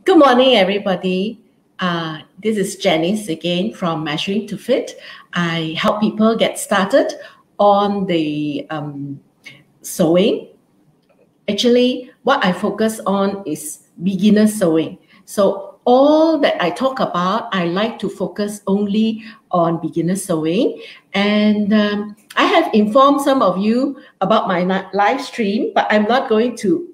Good morning, everybody. This is Janice again from Measuring to Fit. I help people get started on the sewing. Actually, what I focus on is beginner sewing. So all that I talk about, I like to focus only on beginner sewing. And I have informed some of you about my live stream, but I'm not going to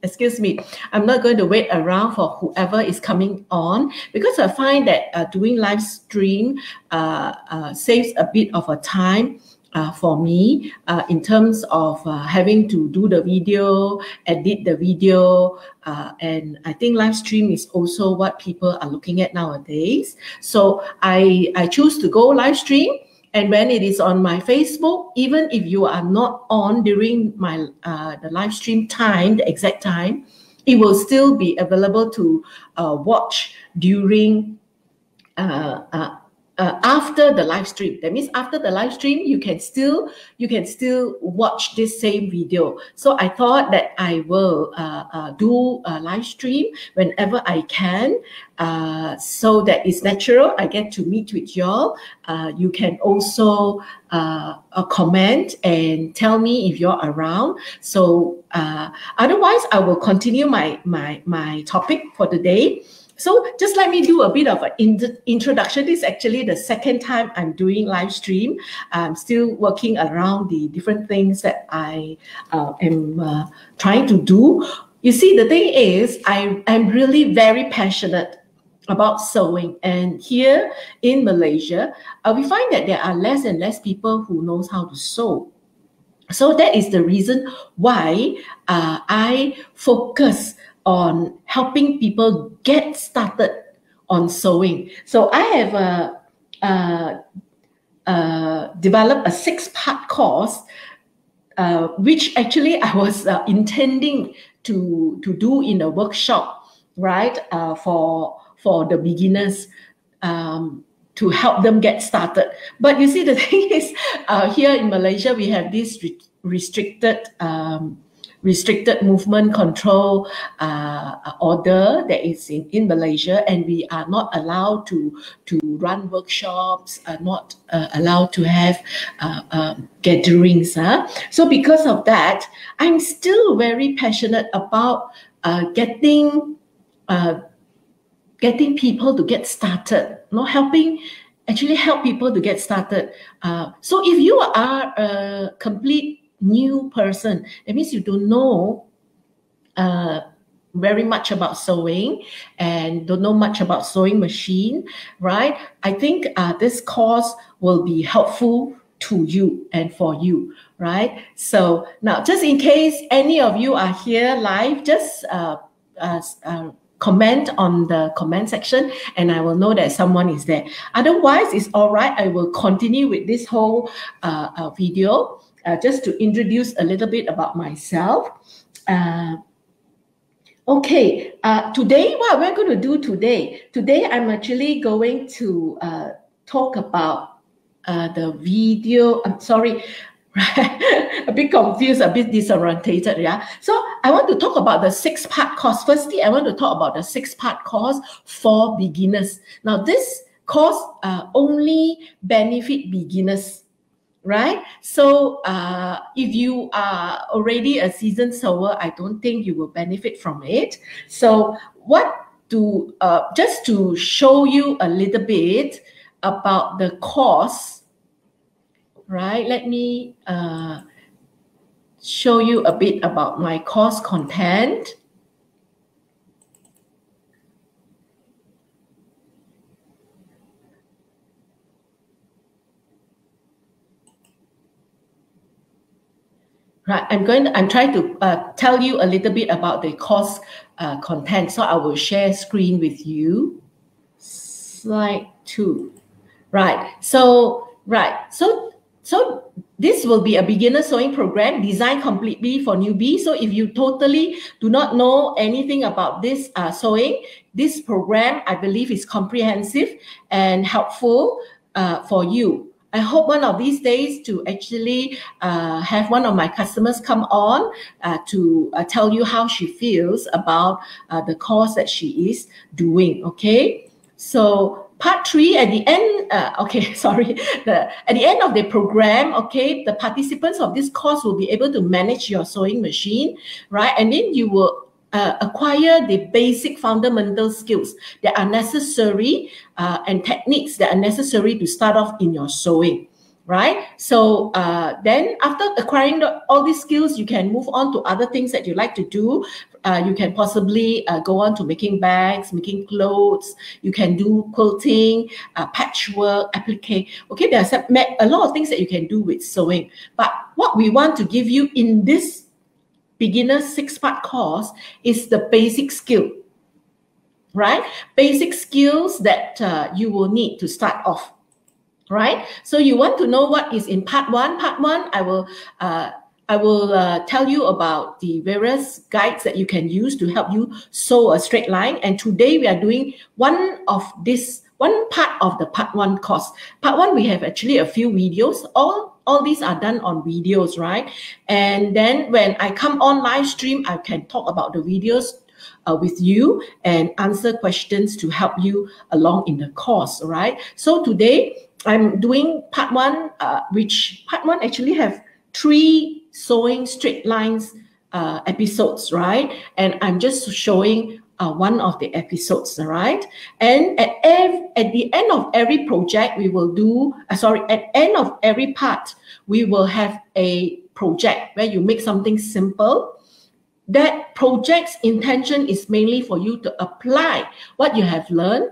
excuse me, I'm not going to wait around for whoever is coming on, because I find that doing live stream saves a bit of a time for me in terms of having to do the video, edit the video, and I think live stream is also what people are looking at nowadays. So I choose to go live stream. And when it is on my Facebook, even if you are not on during my the live stream time, the exact time, it will still be available to watch during after the live stream. That means after the live stream, you can still watch this same video. So I thought that I will do a live stream whenever I can, so that it's natural. I get to meet with y'all. You can also comment and tell me if you're around. So otherwise, I will continue my topic for the day. So just let me do a bit of an introduction. This is actually the second time I'm doing live stream. I'm still working around the different things that I am trying to do. You see, the thing is, I'm really very passionate about sewing. And here in Malaysia, we find that there are less and less people who knows how to sew. So that is the reason why I focus on helping people get started on sewing. So I have developed a 6-part course, which actually I was intending to do in a workshop, right, for the beginners, to help them get started. But you see, the thing is, here in Malaysia, we have this restricted movement control order that is in Malaysia, and we are not allowed to run workshops, not allowed to have gatherings. So because of that, I'm still very passionate about getting people to get started, help people to get started. So if you are a complete new person, that means you don't know very much about sewing and don't know much about sewing machine, right? I think this course will be helpful to you and for you, right? So now, just in case any of you are here live, just comment on the comment section and I will know that someone is there. Otherwise, it's all right. I will continue with this whole video. Just to introduce a little bit about myself. Okay, today, what we're going to do today? Today, I'm actually going to talk about the video. I'm sorry, a bit confused, a bit disorientated, yeah? So I want to talk about the 6-part course. Firstly, I want to talk about the 6-part course for beginners. Now, this course only benefit beginners, right? So if you are already a seasoned sewer, I don't think you will benefit from it. So just to show you a little bit about the course, right? Let me show you a bit about my course content. Right, I'm trying to tell you a little bit about the course content. So I will share screen with you. Slide 2. Right. So this will be a beginner sewing program designed completely for newbies. So if you totally do not know anything about this sewing, this program, I believe, is comprehensive and helpful for you. I hope one of these days to actually have one of my customers come on to tell you how she feels about the course that she is doing. Okay, so part 3 at the end. Okay, sorry. At the end of the program, okay, the participants of this course will be able to manage your sewing machine, right? And then you will acquire the basic fundamental skills that are necessary and techniques that are necessary to start off in your sewing, right? So then after acquiring all these skills, you can move on to other things that you like to do. You can possibly go on to making bags, making clothes. You can do quilting, patchwork, applique. Okay, there's a lot of things that you can do with sewing. But what we want to give you in this beginner 6-part course is the basic skill, right? Basic skills that you will need to start off, right? So you want to know what is in part 1. Part 1, I will tell you about the various guides that you can use to help you sew a straight line. And today we are doing one part of the part 1 course. Part 1, we have actually a few videos. All these are done on videos, right? And then when I come on live stream, I can talk about the videos with you and answer questions to help you along in the course, right? So today I'm doing part 1, which part 1 actually have 3 sewing straight lines episodes, right? And I'm just showing one of the episodes, right? And at the end of every project, we will do, at end of every part, we will have a project where you make something simple. That project's intention is mainly for you to apply what you have learned,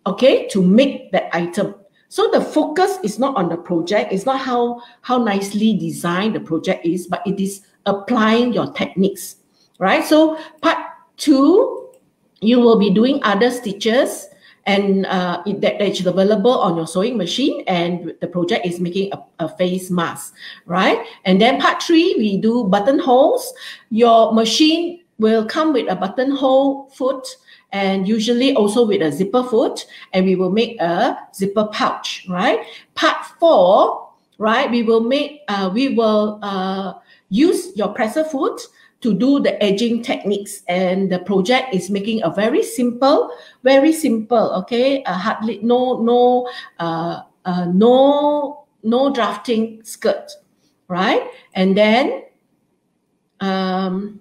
okay, to make that item. So the focus is not on the project. It's not how nicely designed the project is, but it is applying your techniques, right? So part 2, you will be doing other stitches and that is available on your sewing machine, and the project is making a face mask, right? And then part 3, we do buttonholes. Your machine will come with a buttonhole foot and usually also with a zipper foot, and we will make a zipper pouch, right? Part 4, right, we will use your presser foot to do the edging techniques, and the project is making a very simple, okay, hardly no drafting skirt, right? And then part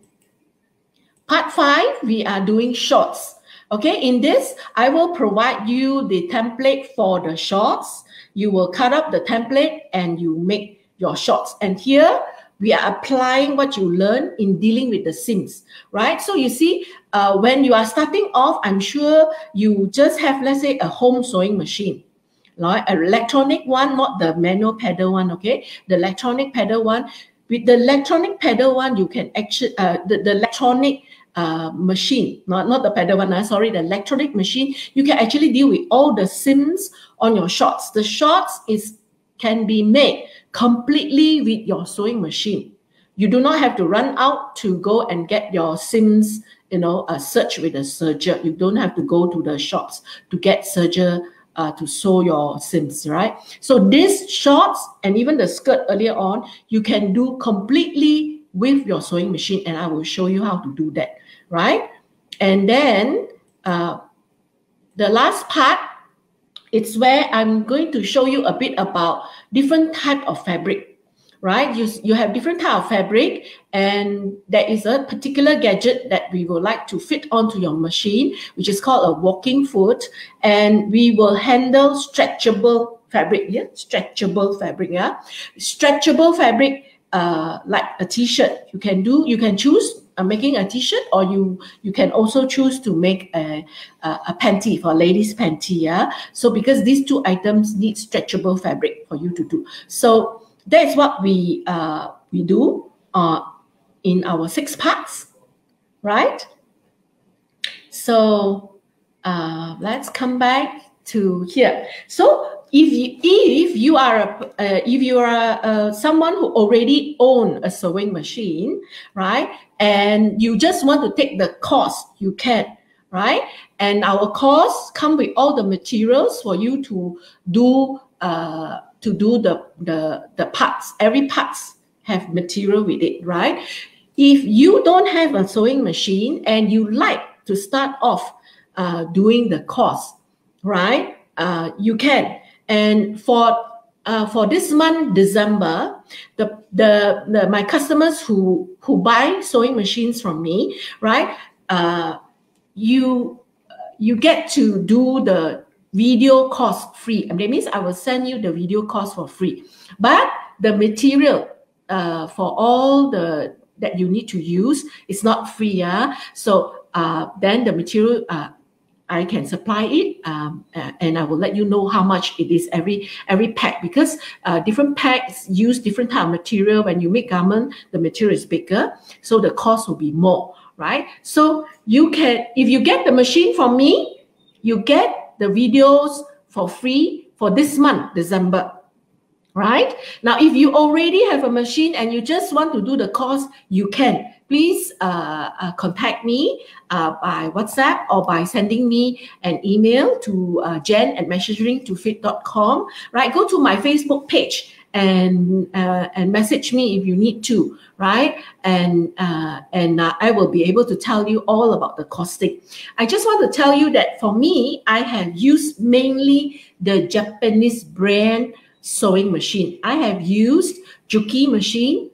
5, we are doing shorts. Okay, in this, I will provide you the template for the shorts. You will cut up the template and you make your shorts. And here, we are applying what you learn in dealing with the seams, right? So you see, when you are starting off, I'm sure you just have, let's say, a home sewing machine, right? An electronic one, not the manual pedal one, okay? The electronic pedal one. With the electronic pedal one, you can actually, the electronic machine, not the pedal one, sorry, the electronic machine, you can actually deal with all the seams on your shorts. The shorts can be made completely with your sewing machine. You do not have to run out to go and get your seams, search with a serger. You don't have to go to the shops to get serger to sew your seams, right? So these shorts and even the skirt earlier on, you can do completely with your sewing machine, and I will show you how to do that, right? And then the last part, it's where I'm going to show you a bit about different type of fabric, right? You have different type of fabric, and there is a particular gadget that we would like to fit onto your machine, which is called a walking foot, and we will handle stretchable fabric, yeah? Stretchable fabric, yeah? Stretchable fabric, like a t-shirt. You can choose making a t-shirt, or you can also choose to make a panty for ladies' panty, yeah? So because these 2 items need stretchable fabric for you to do. So that's what we do in our 6 parts, right? So let's come back to here. So if you are someone who already own a sewing machine, right, and you just want to take the course, you can, right? And our course come with all the materials for you to do to do the parts. Every parts have material with it, right? If you don't have a sewing machine and you like to start off doing the course, right? You can. And for this month, December, my customers who buy sewing machines from me, right? You get to do the video course free. And that means I will send you the video course for free. But the material for all that you need to use is not free. So then the material I can supply it, and I will let you know how much it is every pack, because different packs use different type of material. When you make garment, the material is bigger, so the cost will be more, right? So you can, if you get the machine from me, you get the videos for free for this month, December. Right? Now, if you already have a machine and you just want to do the course, you can. Please contact me by WhatsApp or by sending me an email to jen@measuringtofit.com. Right? Go to my Facebook page and message me if you need to. Right? And I will be able to tell you all about the costing. I just want to tell you that for me, I have used mainly the Japanese brand sewing machine. I have used Juki machine,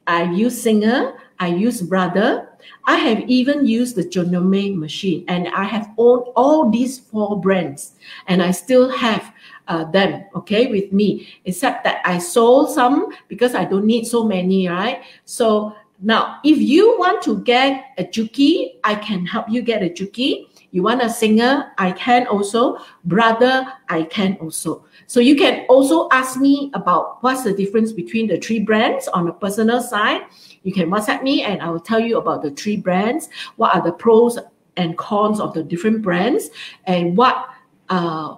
I use Singer, I use Brother, I have even used the Jonome machine, and I have owned all these 4 brands, and I still have them, okay, with me, except that I sold some because I don't need so many, right? So now, if you want to get a Juki, I can help you get a Juki. You want a Singer, I can also. Brother, I can also. So you can also ask me about what's the difference between the 3 brands on the personal side. You can WhatsApp me and I will tell you about the 3 brands, what are the pros and cons of the different brands, and what I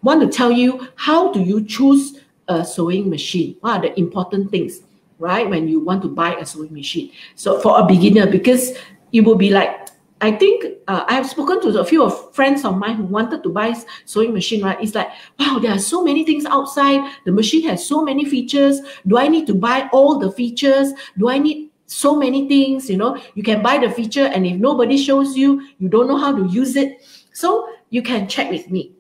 want to tell you, how do you choose a sewing machine? What are the important things, right, when you want to buy a sewing machine? So for a beginner, because it will be like, I think I have spoken to a few of friends of mine who wanted to buy sewing machine, right? It's like, wow, there are so many things outside. The machine has so many features. Do I need to buy all the features? Do I need so many things? You know, you can buy the feature, and if nobody shows you, you don't know how to use it. So you can check with me,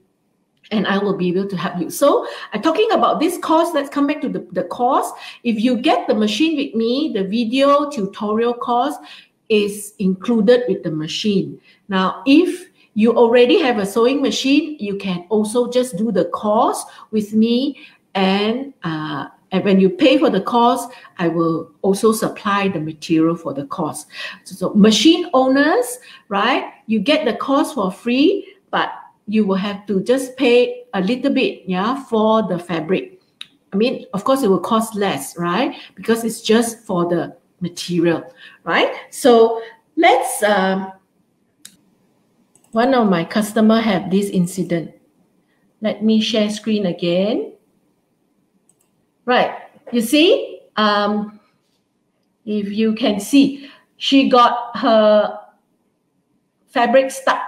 and I will be able to help you. So talking about this course, let's come back to the course. If you get the machine with me, the video tutorial course is included with the machine. Now, if you already have a sewing machine, you can also just do the course with me, and when you pay for the course, I will also supply the material for the course. So machine owners, right, you get the course for free, but you will have to just pay a little bit, yeah, for the fabric. I mean, of course, it will cost less, right, because it's just for the material, right? So let's, one of my customer have this incident. Let me share screen again. Right, you see, if you can see, she got her fabric stuck.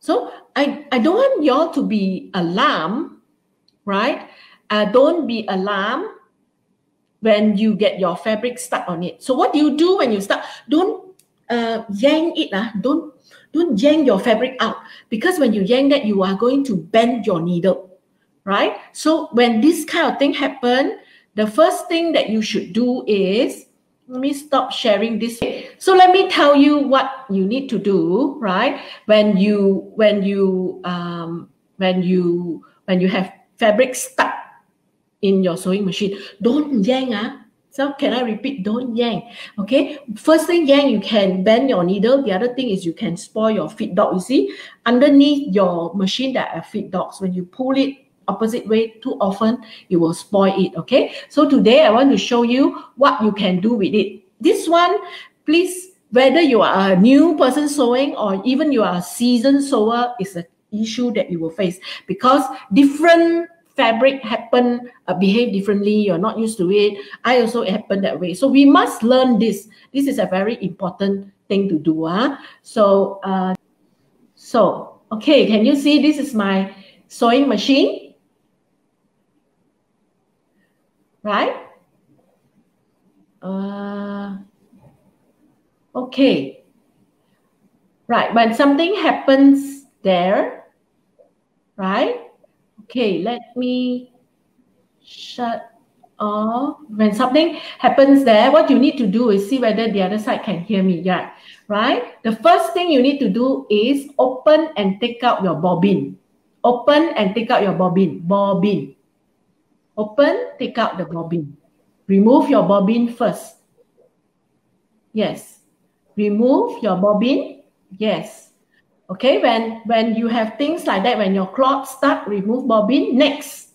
So I don't want y'all to be alarmed, right? Don't be alarmed when you get your fabric stuck on it. So what do you do when you stuck? Don't yank it. Don't yank your fabric out, because when you yank that, you are going to bend your needle, right? So when this kind of thing happen, the first thing that you should do is, let me stop sharing this. So let me tell you what you need to do, right? When you have fabric stuck in your sewing machine, don't yank. So can I repeat? Don't yank. Okay. First thing, yank, you can bend your needle. The other thing is you can spoil your feed dog. You see, underneath your machine there are feed dogs. When you pull it opposite way too often, you will spoil it. Okay. So today I want to show you what you can do with it. This one, please, whether you are a new person sewing or even you are a seasoned sewer, is an issue that you will face, because different fabric behave differently. You're not used to it. I also happened that way. So we must learn this. This is a very important thing to do. So okay, can you see this is my sewing machine? right? Okay. Right, when something happens there, right? Okay, let me shut off. When something happens there, what you need to do is see whether the other side can hear me. Yeah, right? The first thing you need to do is open and take out your bobbin. Open and take out your bobbin. Bobbin. Open, take out the bobbin. Remove your bobbin first. Yes. Remove your bobbin. Yes. Okay, when you have things like that, when your cloth stuck, remove bobbin. Next,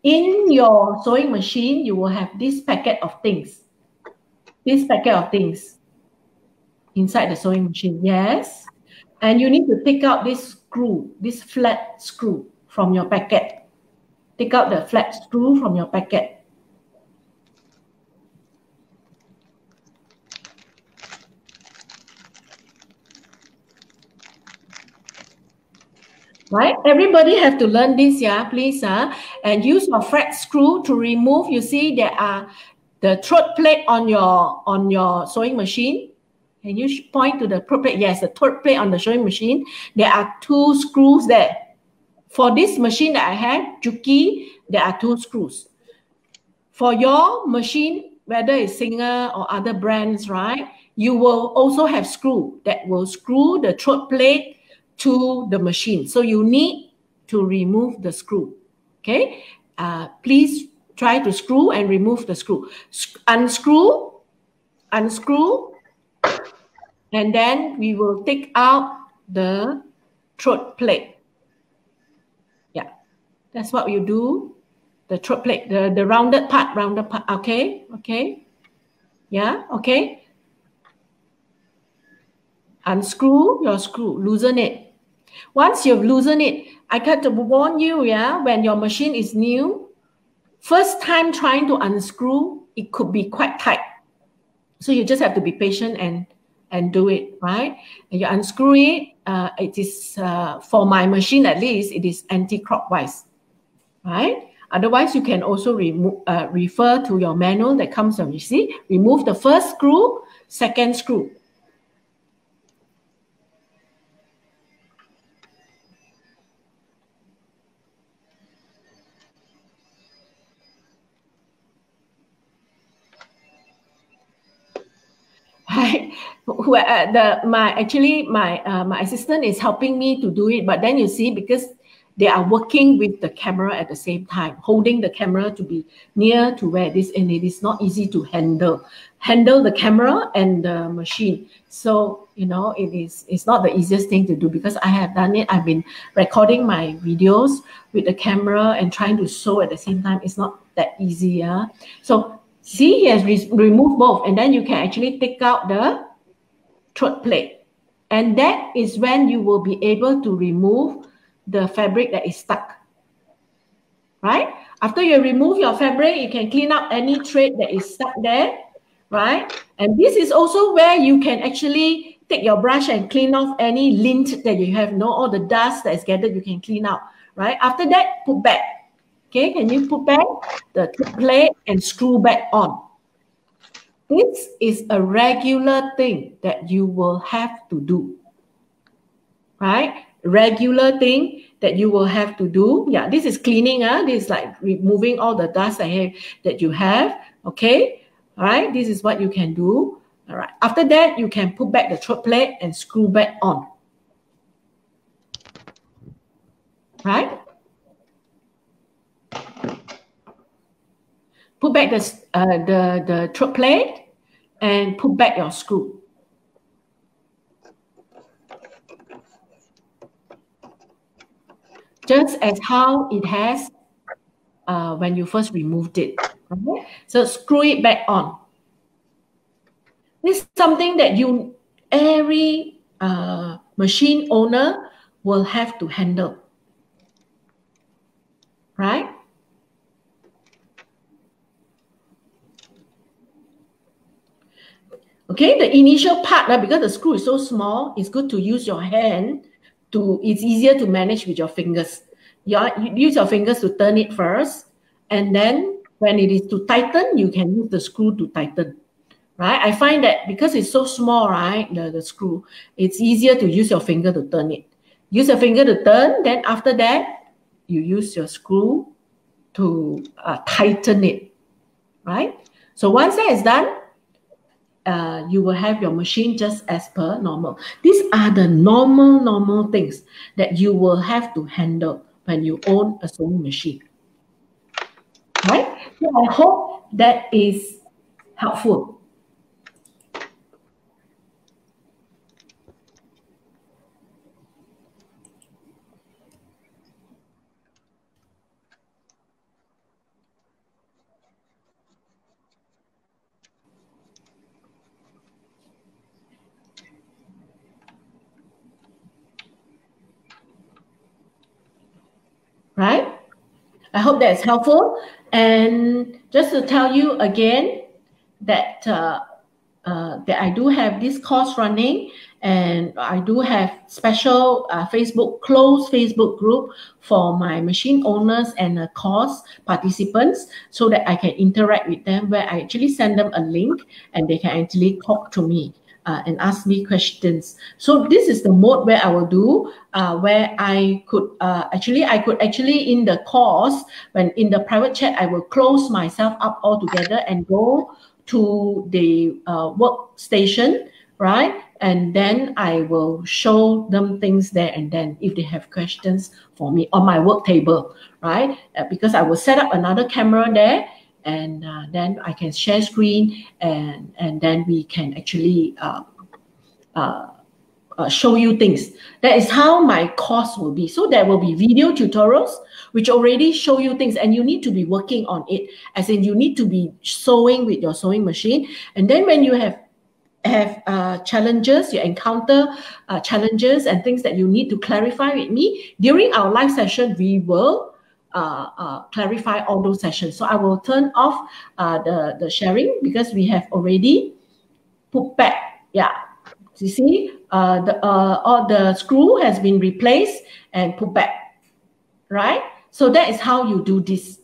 in your sewing machine, you will have this packet of things. This packet of things inside the sewing machine. Yes. And you need to take out this screw, this flat screw from your packet. Take out the flat screw from your packet. Right? Everybody have to learn this, yeah, please, and use your flat screw to remove. You see, there are the throat plate on your sewing machine. Can you point to the throat plate? Yes, the throat plate on the sewing machine. There are 2 screws there. For this machine that I have, Juki, there are 2 screws. For your machine, whether it's Singer or other brands, right, you will also have screw that will screw the throat plate to the machine. So you need to remove the screw. Okay, please try to screw and remove the screw. Unscrew, and then we will take out the throat plate. Yeah, that's what you do. The throat plate, the rounded part. Okay, yeah, okay. Unscrew your screw, loosen it. Once you've loosened it, I got to warn you, yeah, when your machine is new, first time trying to unscrew, it could be quite tight. So you just have to be patient and do it, right? And you unscrew it. It is, for my machine at least, it is anti-clockwise, right? Otherwise, you can also refer to your manual that comes on, you see, remove the first screw, second screw. Right. My assistant is helping me to do it, but then you see, because they are working with the camera at the same time, holding the camera to be near to where it is, and it is not easy to handle the camera and the machine. So you know, it's not the easiest thing to do, because I have done it. I've been recording my videos with the camera and trying to sew at the same time. It's not that easy, yeah. So see, he has removed both, and then you can actually take out the throat plate. And that is when you will be able to remove the fabric that is stuck, right? After you remove your fabric, you can clean up any thread that is stuck there, right? And this is also where you can actually take your brush and clean off any lint that you have, all the dust that is gathered, you can clean out, right? After that, put back. Okay, can you put back the plate and screw back on? This is a regular thing that you will have to do, right? Regular thing that you will have to do. Yeah, this is cleaning. This is like removing all the dust that you have. Okay, all right. This is what you can do. All right. After that, you can put back the throat plate and screw back on. Right. Put back the throat plate and put back your screw. Just as how it has when you first removed it. Okay? So screw it back on. This is something that every machine owner will have to handle. Right? Okay, the initial part, because the screw is so small, it's good to use your hand. It's easier to manage with your fingers. You use your fingers to turn it first, and then when it is to tighten, you can use the screw to tighten, right? I find that because it's so small, right, the screw, it's easier to use your finger to turn it. Use your finger to turn, then after that, you use your screw to tighten it, right? So once that is done, you will have your machine just as per normal. These are the normal things that you will have to handle when you own a sewing machine, right? So I hope that is helpful. Right? I hope that's helpful. And just to tell you again that that I do have this course running, and I do have special closed Facebook group for my machine owners and course participants, so that I can interact with them, where I actually send them a link and they can actually talk to me. And ask me questions. So this is the mode where I will do, where I could actually in the course, when in the private chat, I will close myself up altogether and go to the workstation, right? And then I will show them things there, and then if they have questions for me on my work table, right? Because I will set up another camera there, and then I can share screen, and then we can actually show you things. That is how my course will be. So there will be video tutorials which already show you things, and you need to be working on it, as in you need to be sewing with your sewing machine. And then when you have challenges, you encounter challenges and things that you need to clarify with me during our live session, we will clarify all those sessions. So I will turn off the sharing, because we have already put back. Yeah, you see, all the screw has been replaced and put back, right? So that is how you do this.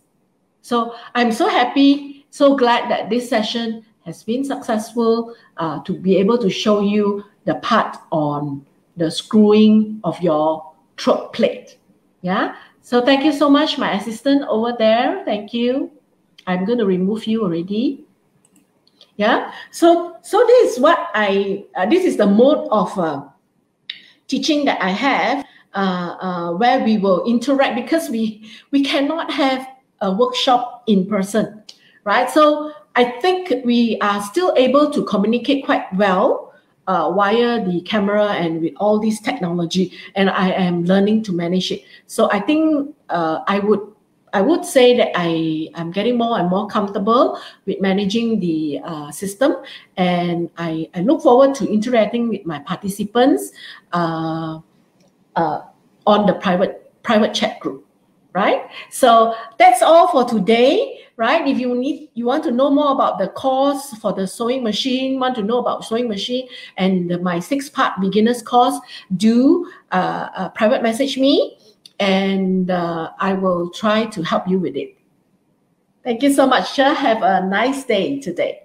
So I'm so happy, so glad that this session has been successful, to be able to show you the part on the screwing of your throat plate. Yeah. So thank you so much, my assistant over there. Thank you. I'm going to remove you already. Yeah. So this is what this is the mode of teaching that I have, where we will interact, because we cannot have a workshop in person, right? So I think we are still able to communicate quite well via the camera and with all this technology, and I am learning to manage it. So I think I would say that I'm getting more and more comfortable with managing the system, and I look forward to interacting with my participants on the private chat group, right? So that's all for today, right? If you want to know more about the course for the sewing machine, want to know about sewing machine and my 6-part beginners course, do private message me, and I will try to help you with it. Thank you so much. Have a nice day today.